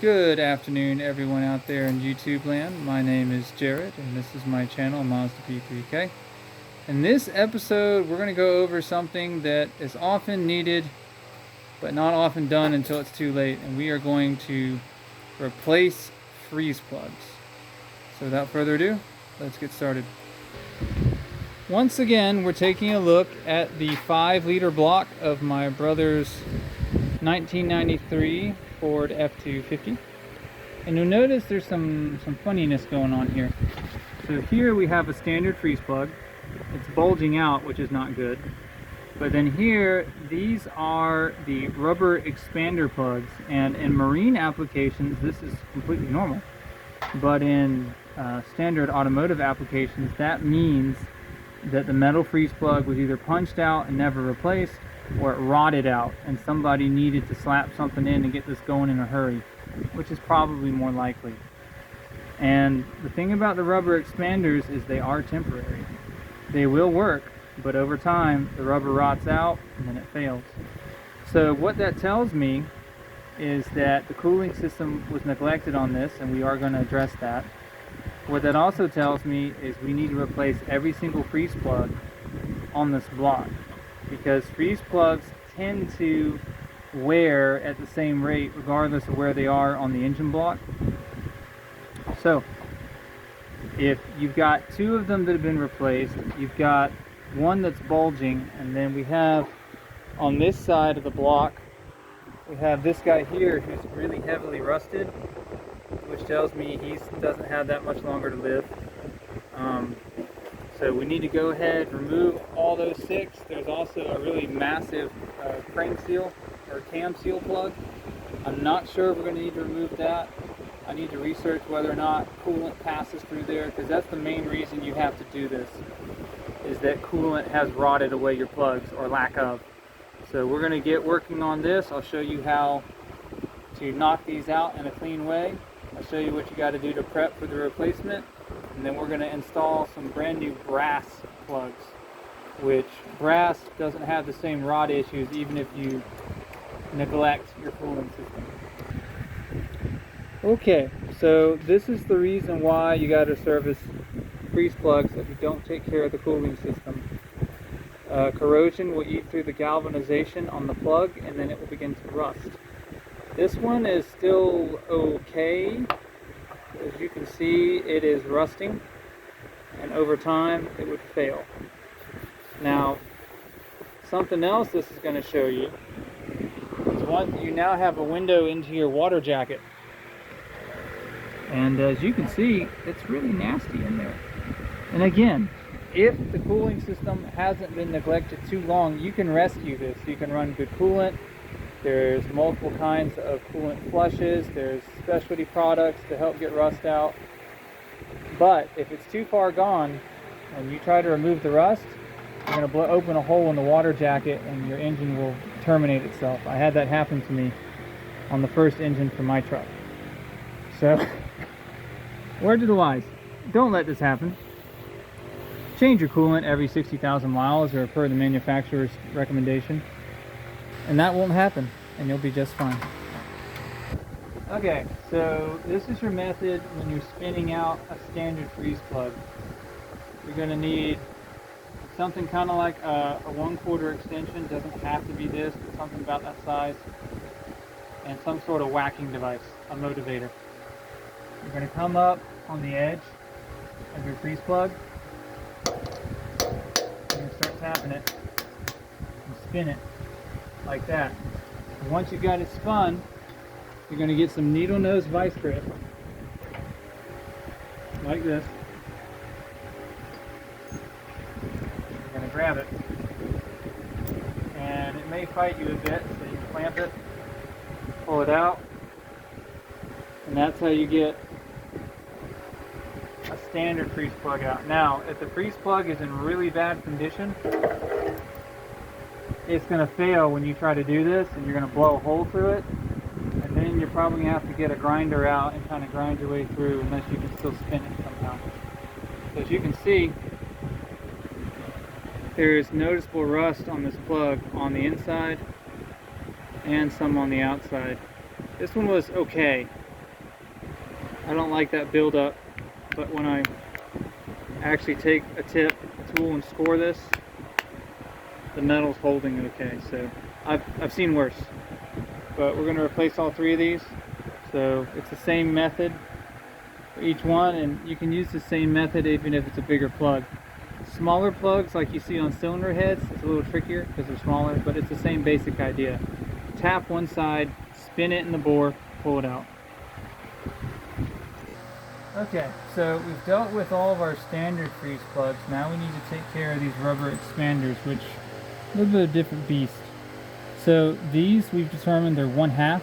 Good afternoon, everyone out there in YouTube land. My name is Jared, and this is my channel, Mazda P3K. In this episode, we're going to go over something that is often needed, but not often done until it's too late, and we are going to replace freeze plugs. So without further ado, let's get started. Once again, we're taking a look at the 5-liter block of my brother's 1993 Ford F250, and you'll notice there's some funniness going on here. So here we have a standard freeze plug. It's bulging out, which is not good. But then here, these are the rubber expander plugs, and in marine applications this is completely normal. But in standard automotive applications, that means that the metal freeze plug was either punched out and never replaced, or it rotted out and somebody needed to slap something in and get this going in a hurry, which is probably more likely. And the thing about the rubber expanders is they are temporary. They will work, but over time the rubber rots out and then it fails. So what that tells me is that the cooling system was neglected on this, and we are going to address that. What that also tells me is we need to replace every single freeze plug on this block, because freeze plugs tend to wear at the same rate regardless of where they are on the engine block. So if you've got two of them that have been replaced, you've got one that's bulging, and then we have on this side of the block, we have this guy here who's really heavily rusted, which tells me he doesn't have that much longer to live. So we need to go ahead, remove all those 6. There's also a really massive crank seal or cam seal plug. I'm not sure if we're going to need to remove that. I need to research whether or not coolant passes through there, because that's the main reason you have to do this, is that coolant has rotted away your plugs, or lack of. So we're going to get working on this. I'll show you how to knock these out in a clean way. I'll show you what you got to do to prep for the replacement. And then we're going to install some brand new brass plugs, which brass doesn't have the same rot issues even if you neglect your cooling system. Okay, so this is the reason why you got to service freeze plugs if you don't take care of the cooling system. Corrosion will eat through the galvanization on the plug, and then it will begin to rust. This one is still okay. As you can see, it is rusting, and over time it would fail. Now, something else this is going to show you is you now have a window into your water jacket, and as you can see, it's really nasty in there. And again, if the cooling system hasn't been neglected too long, you can rescue this. You can run good coolant. There's multiple kinds of coolant flushes. There's specialty products to help get rust out. But if it's too far gone and you try to remove the rust, you're going to open a hole in the water jacket and your engine will terminate itself. I had that happen to me on the first engine for my truck. So, word to the wise, don't let this happen. Change your coolant every 60,000 miles or per the manufacturer's recommendation, and that won't happen, and you'll be just fine. Okay, so this is your method when you're spinning out a standard freeze plug. You're going to need something kind of like a 1/4 extension. Doesn't have to be this, but something about that size, and some sort of whacking device, a motivator. You're going to come up on the edge of your freeze plug. You're going to start tapping it and spin it like that. And once you've got it spun, you're going to get some needle nose vice grip like this. You're going to grab it, and it may fight you a bit, so you clamp it, pull it out, and that's how you get a standard freeze plug out. Now, if the freeze plug is in really bad condition, it's going to fail when you try to do this, and you're going to blow a hole through it, and then you're probably going to have to get a grinder out and kind of grind your way through, unless you can still spin it somehow. So as you can see, there's noticeable rust on this plug on the inside and some on the outside. This one was okay. I don't like that buildup, but when I actually take a tool and score this, the metal's holding it okay. So I've seen worse, but we're going to replace all 3 of these. So it's the same method for each one, and you can use the same method even if it's a bigger plug. Smaller plugs like you see on cylinder heads, it's a little trickier because they're smaller, but it's the same basic idea. Tap one side, spin it in the bore, pull it out. Okay, so we've dealt with all of our standard freeze plugs. Now we need to take care of these rubber expanders, which a little bit of a different beast. So these we've determined they're 1/2,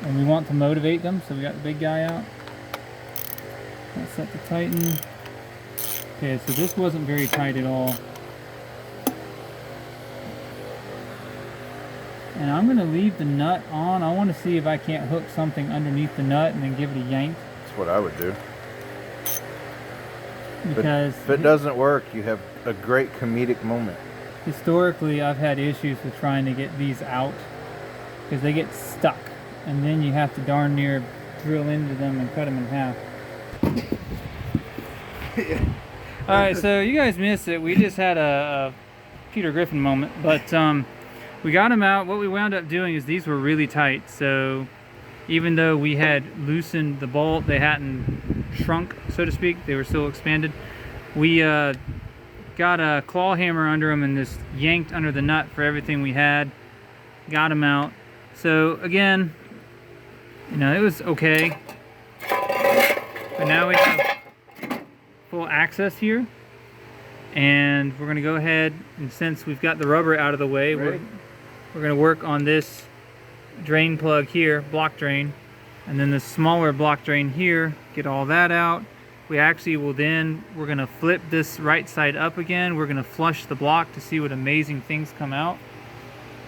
and we want to motivate them, so we got the big guy out. That's set to tighten. Okay, so this wasn't very tight at all. And I'm going to leave the nut on. I want to see if I can't hook something underneath the nut and then give it a yank. That's what I would do. Because if it doesn't work, you have a great comedic moment. Historically, I've had issues with trying to get these out because they get stuck. And then you have to darn near drill into them and cut them in half. Alright, so you guys missed it. We just had a Peter Griffin moment, but we got them out. What we wound up doing is these were really tight, so even though we had loosened the bolt, they hadn't shrunk, so to speak. They were still expanded. We got a claw hammer under them and just yanked under the nut for everything we had. Got them out. So again, you know, it was okay. But now we have full access here, and we're going to go ahead, and since we've got the rubber out of the way, we're going to work on this drain plug here, block drain, and then the smaller block drain here, get all that out. We actually will then, we're going to flip this right side up again. We're going to flush the block to see what amazing things come out,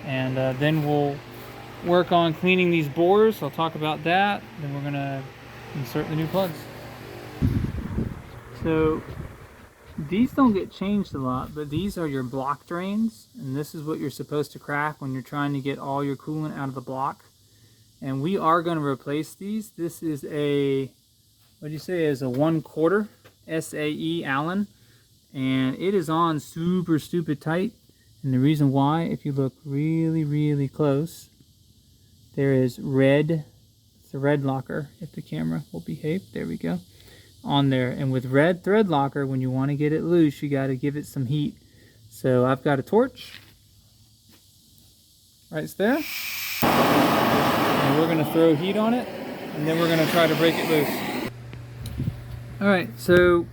and then we'll work on cleaning these bores. I'll talk about that. Then we're going to insert the new plugs. So these don't get changed a lot, but these are your block drains, and this is what you're supposed to crack when you're trying to get all your coolant out of the block. And we are going to replace these. This is a, what do you say, is a 1/4 SAE Allen, and it is on super stupid tight. And the reason why, if you look really close, there is red, it's a red locker, if the camera will behave, there we go, on there. And with red thread locker, when you want to get it loose, you got to give it some heat. So I've got a torch right there, and we're going to throw heat on it, and then we're going to try to break it loose. Alright, so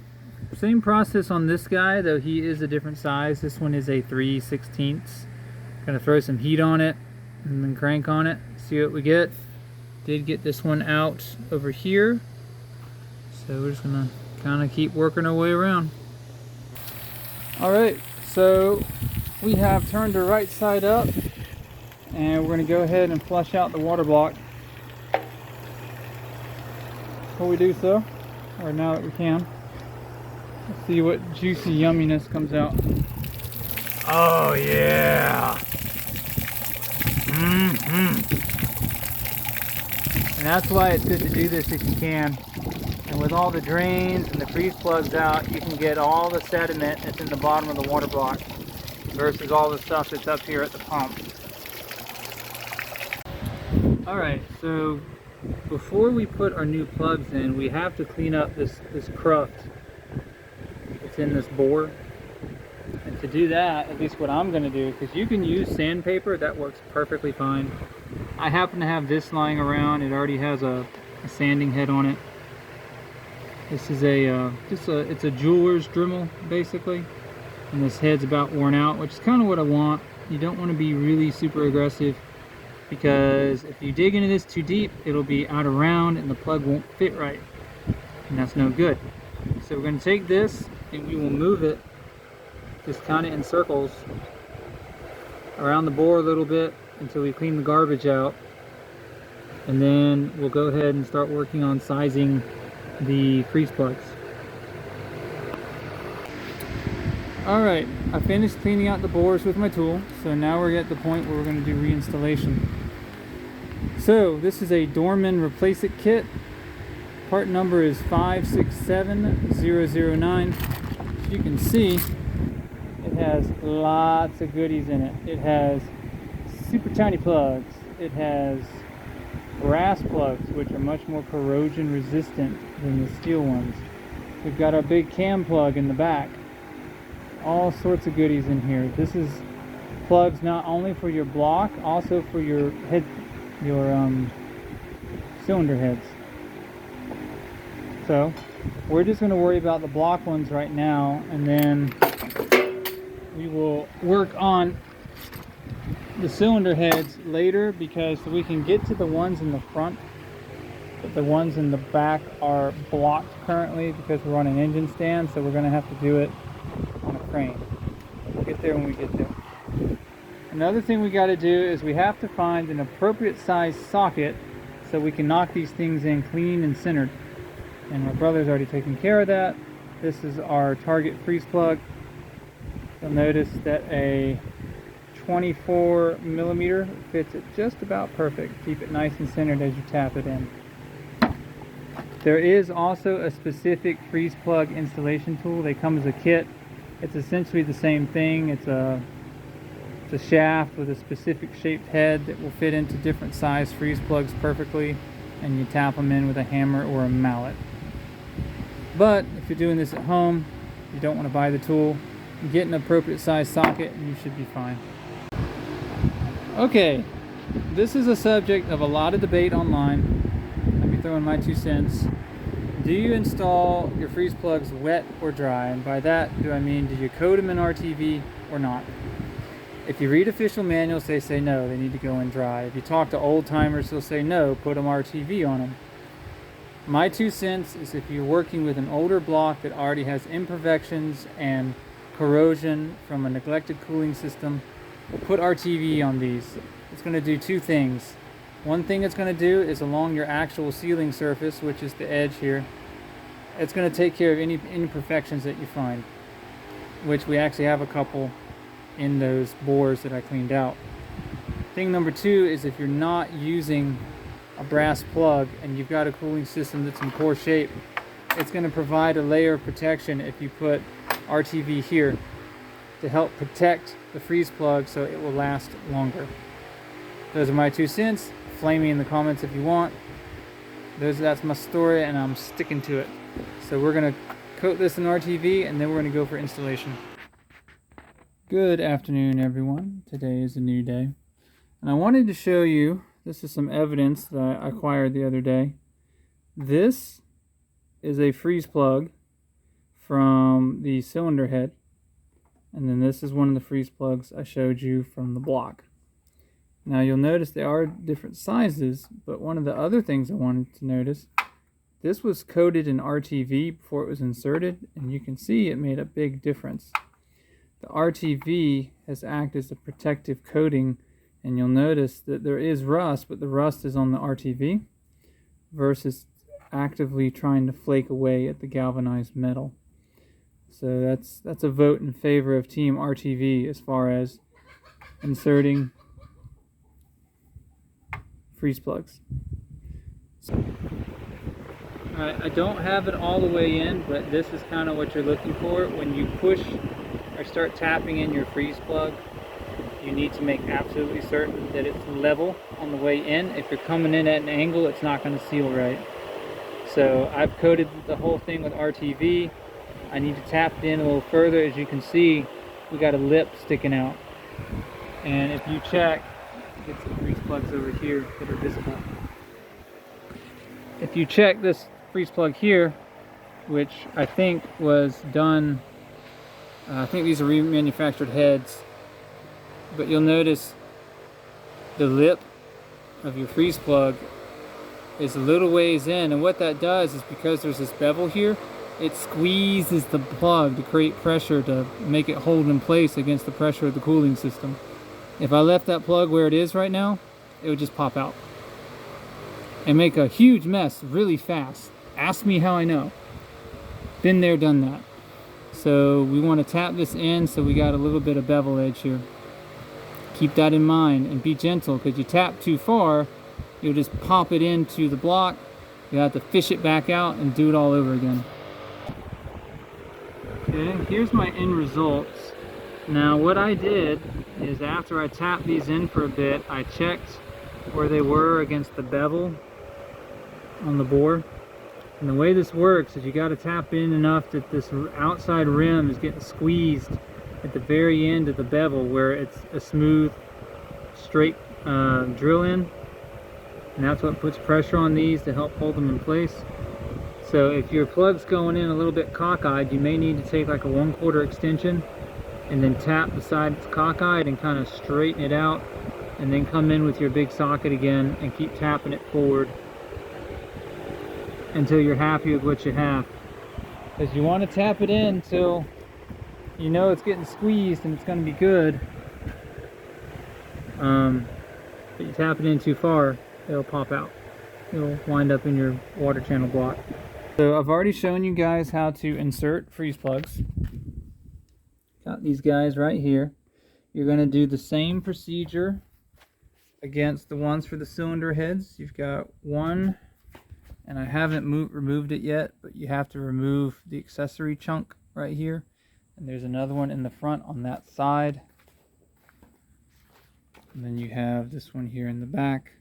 same process on this guy, though he is a different size. This one is a 3/16. Gonna throw some heat on it and then crank on it, see what we get. Did get this one out over here, so we're just gonna kind of keep working our way around. Alright, so we have turned the right side up, and we're gonna go ahead and flush out the water block. Before we do so, or now that we can, let's see what juicy yumminess comes out. Oh yeah! And that's why it's good to do this if you can. And with all the drains and the freeze plugs out, you can get all the sediment that's in the bottom of the water block versus all the stuff that's up here at the pump. Alright, so before we put our new plugs in, we have to clean up this cruft that's in this bore. And to do that, at least what I'm going to do, because you can use sandpaper, that works perfectly fine. I happen to have this lying around. It already has a sanding head on it. This is it's a jeweler's Dremel basically, and this head's about worn out, which is kind of what I want. You don't want to be really super aggressive, because if you dig into this too deep, it'll be out of round and the plug won't fit right, and that's no good. So we're going to take this and we will move it just kind of in circles around the bore a little bit until we clean the garbage out, and then we'll go ahead and start working on sizing the freeze plugs. Alright, I finished cleaning out the bores with my tool, so now we're at the point where we're going to do reinstallation. So this is a Dorman Replace It kit. Part number is 567009. As you can see, it has lots of goodies in it. It has super tiny plugs. It has brass plugs, which are much more corrosion resistant than the steel ones. We've got our big cam plug in the back. All sorts of goodies in here. This is plugs not only for your block, also for your head, your cylinder heads. So we're just going to worry about the block ones right now, and then we will work on the cylinder heads later, because we can get to the ones in the front, but the ones in the back are blocked currently because we're on an engine stand, so we're going to have to do it on a crane. We'll get there when we get there. Another thing we got to do is we have to find an appropriate size socket so we can knock these things in clean and centered. And my brother's already taken care of that. This is our target freeze plug. You'll notice that a 24 millimeter fits it just about perfect. Keep it nice and centered as you tap it in. There is also a specific freeze plug installation tool. They come as a kit. It's essentially the same thing. It's a shaft with a specific shaped head that will fit into different size freeze plugs perfectly, and you tap them in with a hammer or a mallet. But if you're doing this at home, you don't want to buy the tool, get an appropriate size socket and you should be fine. Okay, this is a subject of a lot of debate online. Let me throw in my 2 cents. Do you install your freeze plugs wet or dry? And by that, do I mean, do you coat them in RTV or not? If you read official manuals, they say no, they need to go in dry. If you talk to old timers, they'll say no, put them RTV on them. My 2 cents is, if you're working with an older block that already has imperfections and corrosion from a neglected cooling system, we'll put RTV on these. It's going to do 2 things. One thing it's going to do is, along your actual sealing surface, which is the edge here, it's going to take care of any imperfections that you find, which we actually have a couple in those bores that I cleaned out. Thing number 2 is, if you're not using a brass plug and you've got a cooling system that's in poor shape, it's going to provide a layer of protection if you put RTV here to help protect the freeze plug so it will last longer. Those are my 2 cents. Flame me in the comments if you want. That's my story, and I'm sticking to it. So we're going to coat this in RTV, and then we're going to go for installation. Good afternoon, everyone. Today is a new day, and I wanted to show you, this is some evidence that I acquired the other day. This is a freeze plug from the cylinder head, and then this is one of the freeze plugs I showed you from the block. Now you'll notice they are different sizes, but one of the other things I wanted to notice, this was coated in RTV before it was inserted, and you can see it made a big difference. The RTV has acted as a protective coating, and you'll notice that there is rust, but the rust is on the RTV versus actively trying to flake away at the galvanized metal. So that's a vote in favor of Team RTV as far as inserting freeze plugs. Alright, I don't have it all the way in, but this is kind of what you're looking for. When you push or start tapping in your freeze plug, you need to make absolutely certain that it's level on the way in. If you're coming in at an angle, it's not going to seal right. So I've coated the whole thing with RTV. I need to tap it in a little further. As you can see, we got a lip sticking out. And if you check, get some freeze plugs over here that are visible. If you check this freeze plug here, which I think was done, I think these are remanufactured heads, but you'll notice the lip of your freeze plug is a little ways in, and what that does is, because there's this bevel here, it squeezes the plug to create pressure to make it hold in place against the pressure of the cooling system. If I left that plug where it is right now, it would just pop out and make a huge mess really fast. Ask me how I know. Been there, done that. So we want to tap this in so we got a little bit of bevel edge here. Keep that in mind and be gentle, because you tap too far, you'll just pop it into the block You have to fish it back out and do it all over again. Okay, here's my end results. Now what I did is after I tapped these in for a bit, I checked where they were against the bevel on the bore. And the way this works is you got to tap in enough that this outside rim is getting squeezed at the very end of the bevel where it's a smooth, straight drill in. And that's what puts pressure on these to help hold them in place. So if your plug's going in a little bit cockeyed, you may need to take like a 1/4 extension and then tap the side that's cockeyed and kind of straighten it out, and then come in with your big socket again and keep tapping it forward until you're happy with what you have. Because you want to tap it in until you know it's getting squeezed and it's going to be good. But you tap it in too far, it'll pop out. It'll wind up in your water channel block. So I've already shown you guys how to insert freeze plugs. Got these guys right here. You're going to do the same procedure against the ones for the cylinder heads. You've got one, and I haven't removed it yet, but you have to remove the accessory chunk right here. And there's another one in the front on that side. And then you have this one here in the back.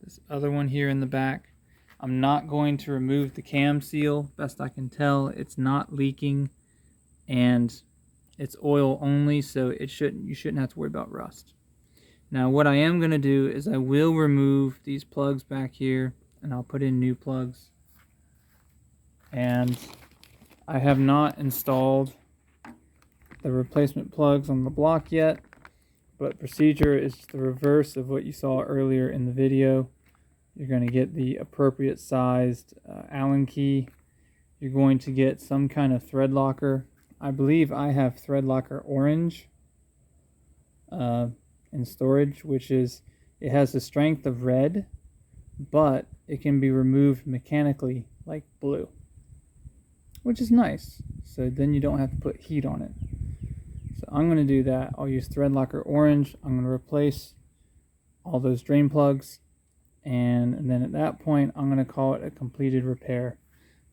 This other one here in the back. I'm not going to remove the cam seal. Best I can tell, it's not leaking and it's oil only, so you shouldn't have to worry about rust. Now what I am going to do is I will remove these plugs back here and I'll put in new plugs. And I have not installed the replacement plugs on the block yet, but procedure is the reverse of what you saw earlier in the video. You're going to get the appropriate sized Allen key. You're going to get some kind of thread locker. I believe I have thread locker orange in storage, which is, it has the strength of red, but it can be removed mechanically like blue, which is nice. So then you don't have to put heat on it. So I'm going to do that. I'll use thread locker orange. I'm going to replace all those drain plugs. And then at that point, I'm going to call it a completed repair.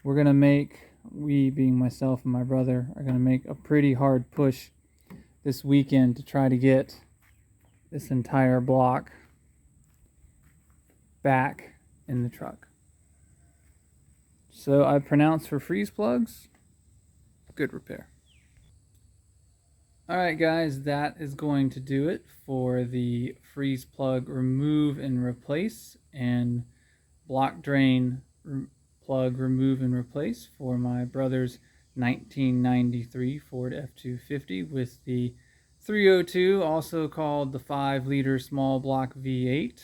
We're going to make, we being myself and my brother, are going to make a pretty hard push this weekend to try to get this entire block back in the truck. So I pronounce for freeze plugs, good repair. Alright guys, that is going to do it for the freeze plug remove and replace and block drain plug remove and replace for my brother's 1993 Ford F250 with the 302, also called the 5-liter small block V8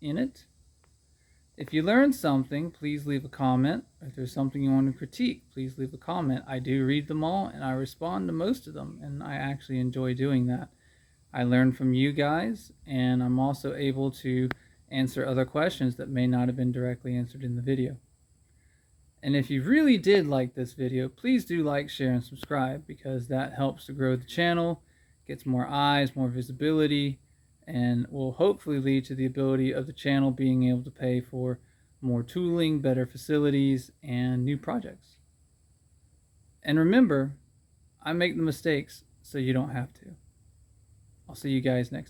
in it. If you learned something, please leave a comment. If there's something you want to critique, please leave a comment. I do read them all and I respond to most of them, and I actually enjoy doing that. I learn from you guys, and I'm also able to answer other questions that may not have been directly answered in the video. And if you really did like this video, please do like, share, and subscribe, because that helps to grow the channel, gets more eyes, more visibility, and will hopefully lead to the ability of the channel being able to pay for more tooling, better facilities, and new projects. And remember, I make the mistakes so you don't have to. I'll see you guys next episode.